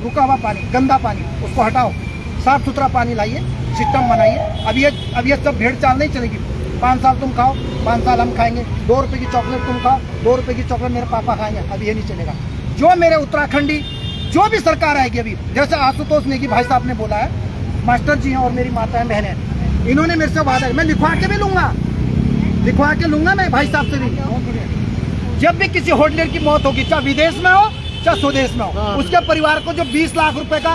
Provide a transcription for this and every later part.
रुका हुआ पानी, गंदा पानी, उसको हटाओ, साफ सुथरा पानी लाइए, सिस्टम बनाइए। अब ये सब भेड़ चाल नहीं चलेगी। 5 साल तुम खाओ, 5 साल हम खाएंगे। 2 रुपये की चॉकलेट तुम खाओ, 2 रुपये की चॉकलेट मेरे पापा खाएंगे। अब ये नहीं चलेगा। जो मेरे उत्तराखंडी, जो भी सरकार आएगी अभी, जैसे आशुतोष नेगी भाई साहब ने बोला है, मास्टर जी हैं और मेरी माताएं बहनें, इन्होंने मेरे से वादा, मैं लिखवा के भी लूंगा मैं भाई साहब से भी। जब भी किसी होटलियर की मौत होगी, चाहे विदेश में हो चाहे स्वदेश में हो, उसके परिवार को जो 20 लाख रुपए का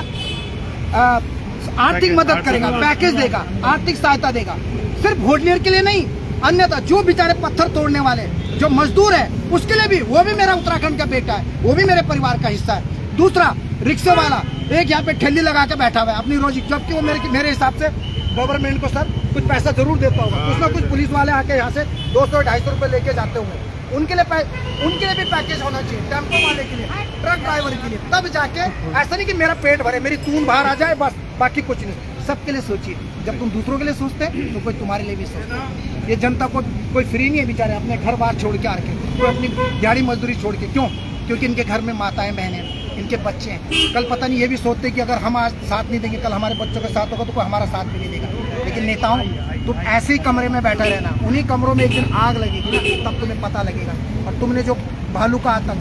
आर्थिक मदद करेगा, पैकेज देगा, आर्थिक सहायता देगा, सिर्फ होटलियर के लिए नहीं, अन्यथा जो बेचारे पत्थर तोड़ने वाले जो मजदूर है उसके लिए भी, वो भी मेरा उत्तराखंड का बेटा है, वो भी मेरे परिवार का हिस्सा है। दूसरा, रिक्शे वाला एक यहाँ पे ठेली लगा के बैठा हुआ है अपनी रोजी, जबकि वो मेरे हिसाब से गवर्नमेंट को सर कुछ पैसा जरूर देता होगा। कुछ ना कुछ पुलिस वाले आके यहाँ से 200-250 रुपए लेके जाते होंगे। उनके लिए भी पैकेज होना चाहिए, टेम्पो वाले के लिए, ट्रक ड्राइवर के लिए। तब जाके ऐसा नहीं कि मेरा पेट भरे, मेरी तून बाहर आ जाए बस, बाकी कुछ नहीं। सबके लिए सोचिए। जब तुम दूसरों के लिए सोचते हैं तो कोई तुम्हारे लिए भी सोचता है। ये जनता को कोई फ्री नहीं है बेचारे, अपने घर बार छोड़ के आके, कोई अपनी दिहाड़ी मजदूरी छोड़ के। क्यों? क्योंकि इनके घर में माताएं बहनें, इनके बच्चे हैं। कल पता नहीं ये भी सोचते हैं कि अगर हम आज साथ नहीं देंगे, कल हमारे बच्चों के साथ होगा तो कोई हमारा साथ भी नहीं देगा। लेकिन नेताओं, तुम ऐसे ही कमरे में बैठा रहना, उन्हीं कमरों में एक दिन आग लगेगी ना, तब तुम्हें पता लगेगा। और तुमने जो भालू का आतंक,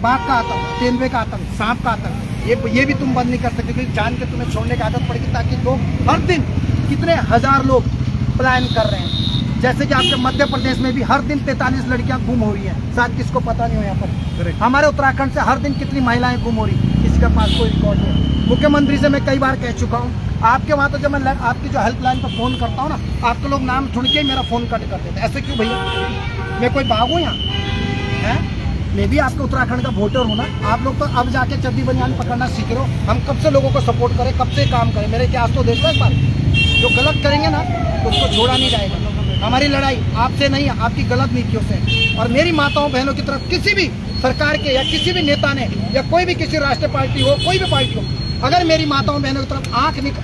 बाघ का आतंक, तेंदुए का आतंक, सांप का आतंक, ये भी तुम बंद नहीं कर सकते, क्योंकि जान के तुम्हें छोड़ने की आदत पड़ेगी। ताकि लोग हर दिन कितने हजार लोग पलायन कर रहे हैं। जैसे कि आपके मध्य प्रदेश में भी हर दिन 43 लड़कियां गुम हो रही हैं, शायद किसको पता नहीं हो। यहाँ पर हमारे उत्तराखंड से हर दिन कितनी महिलाएं गुम हो रही, किसी के पास कोई रिकॉर्ड नहीं। मुख्यमंत्री से मैं कई बार कह चुका हूँ, आपके वहाँ तो जब मैं आपकी जो हेल्पलाइन पर फोन करता हूँ ना, आपके लोग नाम सुन के ही मेरा फोन कट कर देते हैं। ऐसे क्यों भैया? मैं कोई बाग हूँ यहाँ है? मैं भी आपके उत्तराखंड का वोटर हूँ ना। आप लोग तो अब जाके चड्डी बनियान पकड़ना सीख रहे हो। हम कब से लोगों को सपोर्ट करें, कब से काम करें? मेरे इतिहास तो देखो एक बार। जो गलत करेंगे ना तो उसको छोड़ा नहीं जाएगा। हमारी लड़ाई आपसे नहीं, आपकी गलत नीतियों से। और मेरी माताओं बहनों की तरफ किसी भी सरकार के या किसी भी नेता ने, या कोई भी किसी राष्ट्रीय पार्टी हो, कोई भी पार्टी हो, अगर मेरी माताओं बहनों की तरफ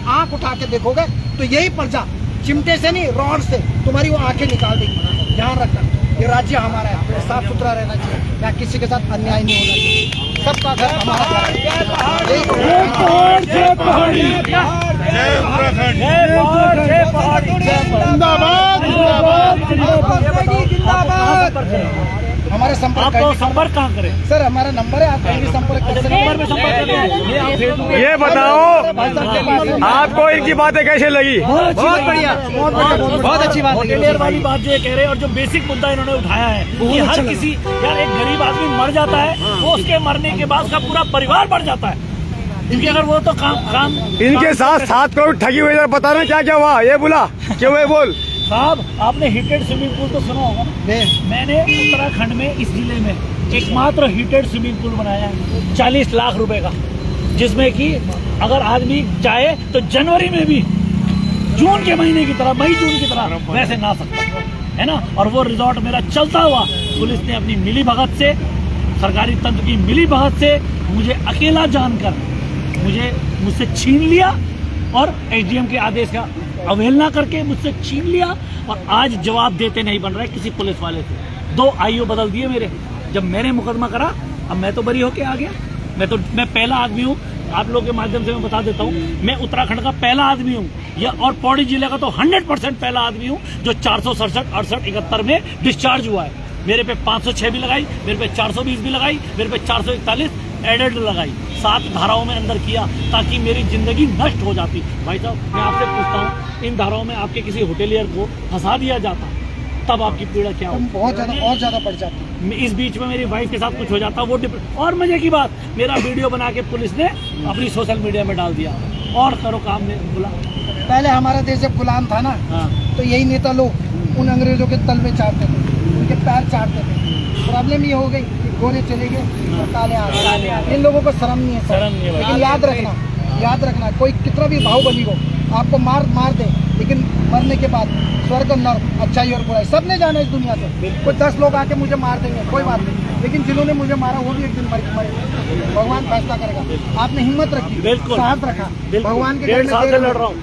आंख उठा के देखोगे तो यही प्रजा चिमटे से नहीं, रॉड से तुम्हारी वो आंखें निकाल देगी। ध्यान रखना, ये राज्य हमारा है, साफ सुथरा रहना चाहिए, या किसी के साथ अन्याय नहीं होना चाहिए। सबका घर हमारा घर है। हमारे संपर्क कहाँ करें सर? हमारा नंबर है, आप कहीं भी संपर्क कर सकते हैं। ये बताओ आपको इनकी बातें कैसे लगी? बहुत बढ़िया, बहुत अच्छी बात है। होटलियर वाली बात जो ये कह रहे हैं, और जो बेसिक मुद्दा इन्होंने उठाया है कि हर किसी, यार एक गरीब आदमी मर जाता है, वो उसके मरने के बाद उसका पूरा परिवार मर जाता है। इनके अगर वो तो काम इनके साथ 7 करोड़ ठगी हुई, बताना क्या क्या हुआ? ये बोला क्यों? ये बोल साहब, आपने हीटेड स्विमिंग पूल तो सुना होगा ना? मैंने उत्तराखंड में इस जिले में एकमात्र हीटेड स्विमिंग पूल बनाया है 40 लाख रुपए का, जिसमें कि अगर आदमी चाहे तो जनवरी में भी जून के महीने की तरह, मई जून की तरह वैसे नहा सकता है ना। और वो रिजॉर्ट मेरा चलता हुआ पुलिस ने अपनी मिली भगत से, सरकारी तंत्र की मिली भगत से मुझे अकेला जानकर मुझसे छीन लिया, और एसडीएम के आदेश का अवहेलना करके मुझसे छीन लिया। और आज जवाब देते नहीं बन रहे किसी पुलिस वाले से। 2 आईओ बदल दिए मेरे। जब मैंने मुकदमा करा, अब मैं तो बरी होके आ गया। मैं पहला आदमी हूँ, आप लोगों के माध्यम से मैं बता देता हूँ, मैं उत्तराखंड का पहला आदमी हूँ, और पौड़ी जिले का तो 100% पहला आदमी हूँ जो 467, 68, 71 में डिस्चार्ज हुआ है। मेरे पे 506 भी लगाई, मेरे पे 420 भी लगाई, मेरे पे 441 एडेड लगाई, 7 धाराओं में अंदर किया, ताकि मेरी जिंदगी नष्ट हो जाती। भाई साहब, मैं आपसे पूछता हूँ, इन धाराओं में आपके किसी होटेलियर को फंसा दिया जाता, तब आपकी पीड़ा क्या हो? बहुत ज्यादा बढ़ जाती। इस बीच में मेरी वाइफ के साथ कुछ हो जाता, वो और मजे की बात, मेरा वीडियो बना के पुलिस ने अपनी सोशल मीडिया में डाल दिया, और करो काम में बुला। पहले हमारा देश जब गुलाम था ना, तो यही नेता लोग उन अंग्रेजों के तल में चाटते थे, उनके पैर चाटते थे। प्रॉब्लम ये हो गई कि गोरे चले गए और काले आ गए। इन लोगों को शर्म नहीं है। लेकिन याद रखना, कोई कितना भी बाहुबली हो, आपको मार दे, लेकिन मरने के बाद स्वर्ग और नर्क, अच्छाई और बुराई सबने जाना इस दुनिया से। कोई 10 लोग आके मुझे मार देंगे, कोई बात नहीं, लेकिन जिन्होंने मुझे मारा वो भी एक दिन मरेंगे। भगवान फैसला करेगा। आपने हिम्मत रखी, साहस रखा, भगवान के घर में लड़ रहा हूँ।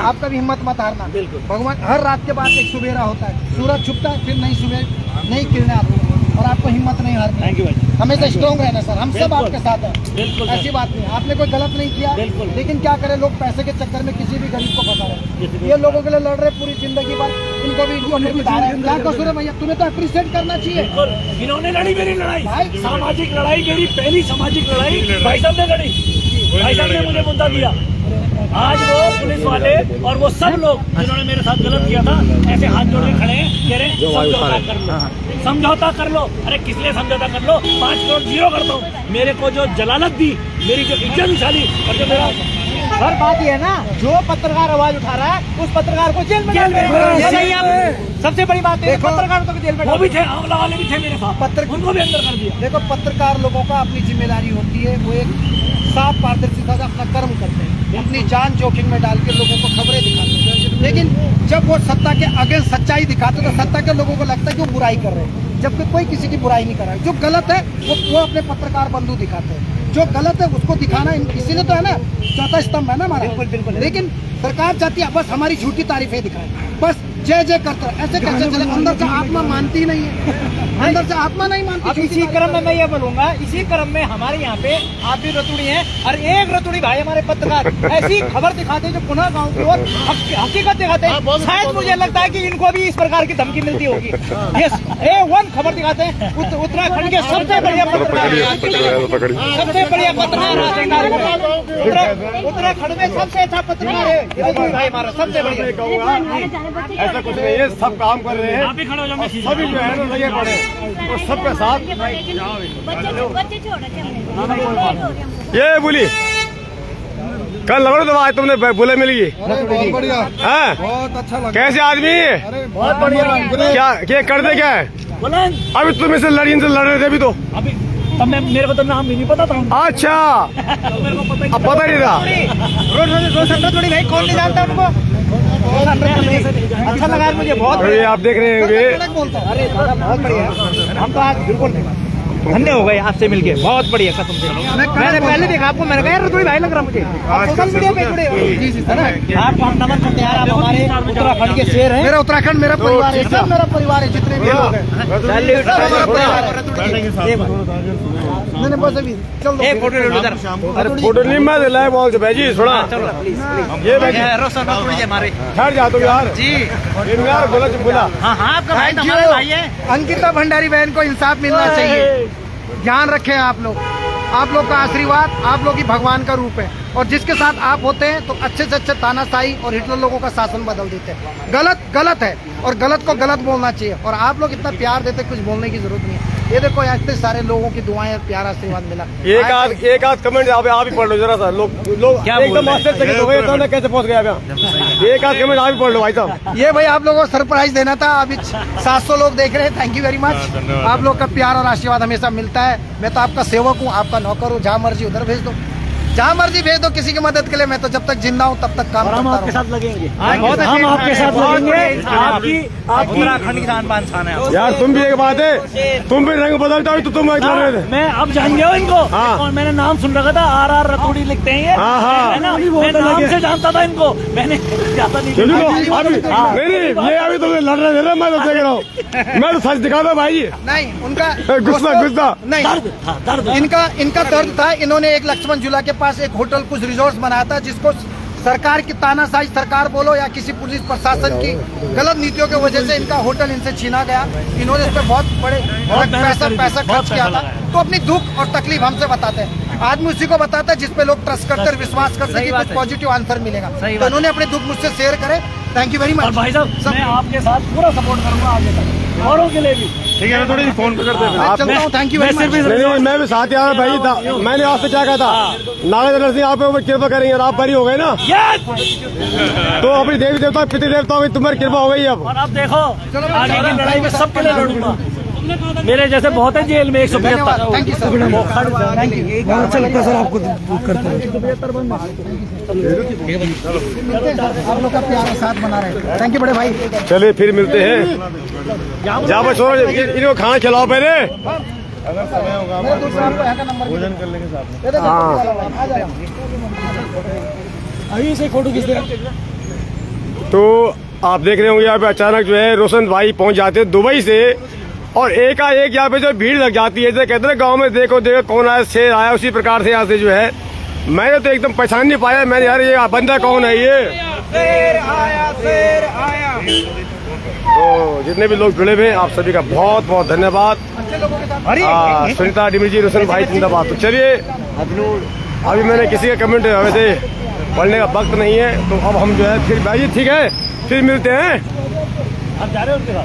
आपका भी हिम्मत मत हारना। भगवान, हर रात के बाद एक सुबेरा होता है, सूरज छुपता है, फिर नई किरणें आती हैं। और आपको हिम्मत नहीं हारनी। थैंक यू भाई। हमेशा स्ट्रॉन्ग रहना सर, हम सब बिल्कुल। आपके साथ हैं। बिल्कुल सर। ऐसी बात नहीं, आपने कोई गलत नहीं किया, बिल्कुल। लेकिन क्या करें, लोग पैसे के चक्कर में किसी भी गरीब को फंसा रहे हैं। ये लोगों के लिए लड़ रहे पूरी जिंदगी भर, इनको भी बिठा रहे हैं। क्या कसूर है भैया, तुम्हें तो अप्रिशिएट करना चाहिए। बिल्कुल, इन्होंने लड़ी मेरी लड़ाई, भाई। सामाजिक लड़ाई, मेरी पहली सामाजिक लड़ाई भाई साहब ने लड़ी। भाई साहब ने मुझे मुद्दा दिया। आज वो पुलिस वाले और वो सब लोग जिन्होंने मेरे साथ गलत किया था, ऐसे हाथ जोड़ के खड़े हैं, कह रहे हैं समझौता कर लो, समझौता कर लो। अरे किस लिए समझौता कर लो? 5 करोड़ जीरो कर दो। मेरे को जो जलालत दी, मेरी जो इज्जत उछाली, और जो मेरा सर बात ये है ना, जो पत्रकार आवाज उठा रहा है उस पत्रकार को जेल में जेल में। ये नहीं आप सबसे बड़ी बात है, पत्रकार तो जेल में वो भी थे, आंवला वाले भी थे मेरे साथ, उनको भी अंदर कर दिया। देखो, पत्रकार लोगों का अपनी जिम्मेदारी होती है, वो एक साफ पारदर्शिता से अपना कर्म करते हैं, अपनी जान जोखिम में डाल के लोगों को खबरें दिखाते हैं। लेकिन जब वो सत्ता के अगेंस्ट सच्चाई दिखाते हैं तो सत्ता के लोगों को लगता है कि वो बुराई कर रहे हैं, जबकि कोई किसी की बुराई नहीं कर रहा है। जो गलत है वो अपने पत्रकार बंधु दिखाते हैं, जो गलत है उसको दिखाना इसीलिए तो है ना, चौथा स्तंभ है ना हमारा। बिल्कुल बिल्कुल। लेकिन सरकार चाहती है बस हमारी झूठी तारीफें दिखाए, बस जय जय करते हैं। ऐसे कैसे चले? अंदर से आत्मा मानती नहीं है, अंदर से आत्मा नहीं मानती। अब इसी क्रम में मैं ये बोलूंगा, इसी क्रम में हमारे यहाँ पे आप भी रतुड़ी हैं और एक रतुड़ी भाई हमारे पत्रकार ऐसी खबर दिखाते हैं जो पुनः गांव की ओर हकीकत दिखाते हैं। शायद मुझे लगता है कि इनको भी इस प्रकार की धमकी मिलती होगी। ये A1 खबर दिखाते हैं, उत्तराखंड के सबसे बढ़िया पत्रकार, सबसे बढ़िया पत्रकार उत्तराखंड में सबसे अच्छा पत्रकार है रतुड़ी भाई हमारा, सबसे बढ़िया। ऐसा कुछ नहीं है, सब काम कर रहे हैं, आप भी खड़े हो जाओ, सभी जो है ना लगे पड़े और सबके साथ। ये बोली कल लग रहा आज तुमने बोले मिल गई, बहुत बढ़िया, हाँ? बहुत अच्छा लगा। कैसे आदमी है? अरे बहुत बढ़िया। क्या कर दे? क्या है बुलंद। अभी तुम इसे लड़ रहे थे अभी तो। अभी तब मेरे को तो नाम भी नहीं पता था। अच्छा, मेरे को पता ही अब पता नहीं था। रतुड़ी भाई कौन नहीं जानता उनको? अच्छा लगा मुझे, बहुत अरे आप देख रहे होंगे, अरे दादा बहुत बढ़िया। हम तो आज बिल्कुल धन्य हो गए आपसे मिलके, बहुत बढ़िया कसम से। मैंने पहले देखा आपको, मैंने कहा रतुड़ी भाई लग रहा मुझे। आप सोशल मीडिया पे जुड़े हो, आपको हम नमन करते हैं यार, आप हमारे उत्तराखंड के शेर हैं। मेरा उत्तराखंड मेरा परिवार है, सब मेरा परिवार है, जितने भी लोग हैं हमारा परिवार है। मैंने बस अभी चल दो एक फोटो ले लो इधर। अरे फोटो नहीं मैं दिलाया बोल भाई सुना ये रोशन रतुड़ी जी हमारे। ठहर जा तुम यार जी यार, बोला जो बोला। हाँ हाँ, आपका भाई तो Thank हमारे you। भाई है। अंकिता भंडारी बहन को इंसाफ मिलना चाहिए। ध्यान रखें आप लोग का आशीर्वाद आप लोग ही भगवान का रूप है, और जिसके साथ आप होते हैं तो अच्छे से अच्छे तानाशाही और हिटलर लोगों का शासन बदल देते हैं। गलत गलत है और गलत को गलत बोलना चाहिए, और आप लोग इतना प्यार देते, कुछ बोलने की जरूरत नहीं है। ये देखो इतने सारे लोगों की दुआएं और प्यारा आशीर्वाद मिला। एक आध कमेंट आप ही पढ़ लो जरा सा, लोग एकदम आश्चर्यचकित हो गए तो कैसे पहुंच गया यहाँ। एक आध कमेंट आप ही पढ़ लो भाई साहब। ये भाई आप लोगों को सरप्राइज देना था, अभी 700 लोग देख रहे हैं, थैंक यू वेरी मच। आप लोग का प्यार और आशीर्वाद हमेशा मिलता है। मैं तो आपका सेवक हूँ, आपका नौकर हूँ, जहाँ मर्जी उधर भेज दो, जहाँ मर्जी भेज दो किसी की मदद के लिए। मैं तो जब तक जिंदा हूँ तब तक काम और हम करता आपके रहूंगा। साथ लगेंगे, बहुत हम आपके साथ लगेंगे। आपकी उत्तराखंड की शान बान शान है आप। यार तुम भी एक बात है, तुम भी रंग बदलता हो तो तुम लड़ रहे थे। मैं अब जान गया हूँ इनको। हाँ। और मैंने नाम सुन रखा था, RR रतुड़ी लिखते हैं ये, हाँ, हाँ। है ना? मैं नाम से जानता था इनको, मैंने ज्यादा नहीं चलो देखा। अभी हाँ। नहीं ये अभी तुम लड़ रहे थे ना, मैं तो देख रहा हूँ, मैं तो सच दिखा दो भाई। नहीं उनका गुस्सा नहीं, दर्द था, दर्द था। इनका दर्द था। इन्होंने एक लक्ष्मण झूला के पास एक होटल कुछ रिजॉर्ट बनाया था, जिसको सरकार की तानाशाही, सरकार बोलो या किसी पुलिस प्रशासन की गलत नीतियों की वजह से इनका होटल इनसे छीना गया। इन्होंने इस पर बहुत बड़े पैसा खर्च किया था, तो अपनी दुख और तकलीफ हमसे बताते हैं। आदमी उसी को बताता है जिस पे लोग ट्रस्ट करते, विश्वास करते हैं कि कुछ पॉजिटिव आंसर मिलेगा। तो इन्होंने अपने दुख मुझसे शेयर करे, थैंक यू वेरी और मच। भाई साहब मैं आपके साथ पूरा सपोर्ट करूंगा आगे तक, औरों के लिए भी। ठीक है थोड़ी फोन पे करते मैं चलता हूँ, थैंक यू मैं वेरी सिर्फ मच। नहीं मैं भी साथ आ रहा भाई। मैंने आपसे क्या कहा था, नागेंद्र सिंह आप पे कृपा करेंगे और आप बरी हो गए ना, तो अपनी देवी देवता पितृ देवताओं की तुम्हारी कृपा हो गई अब। और अब देखो आगे की लड़ाई में सबके लिए लड़ूंगा। मेरे जैसे बहुत है जेल में, 175। Thank you sir, thank you. बहुत अच्छा लगता है सर आपको करते आप लोग का प्यार और साथ बना रहे। थैंक यू बड़े भाई। चलिए फिर मिलते हैं। जा बस इनको खाना खिलाओ पहले। मेरे दूसरा आपको यहाँ का नंबर भोजन कर लेंगे साथ में। हाँ। आ जाओ। अभी से फोटो खींच देगा। तो आप देख रहे होंगे यहाँ पे अचानक जो है रोशन भाई पहुंच जाते हैं दुबई से, और एकाएक यहाँ पे जो भीड़ लग जाती है, जैसे कहते हैं गाँव में देखो देखो कौन आया, शेर आया, उसी प्रकार से यहाँ से जो है मैंने तो एकदम पहचान नहीं पाया। मैंने यार ये बंदा कौन है ये। शेर आया, शेर आया। तो जितने भी लोग जुड़े हुए हैं आप सभी का बहुत बहुत धन्यवाद। सुनीता डिमी जी, रोशन भाई जिंदाबाद। तो चलिए अभी मैंने किसी का कमेंट वैसे पढ़ने का वक्त नहीं है, तो अब हम जो है फिर भाई ठीक है, फिर मिलते हैं। आप जा रहे हो उनके साथ?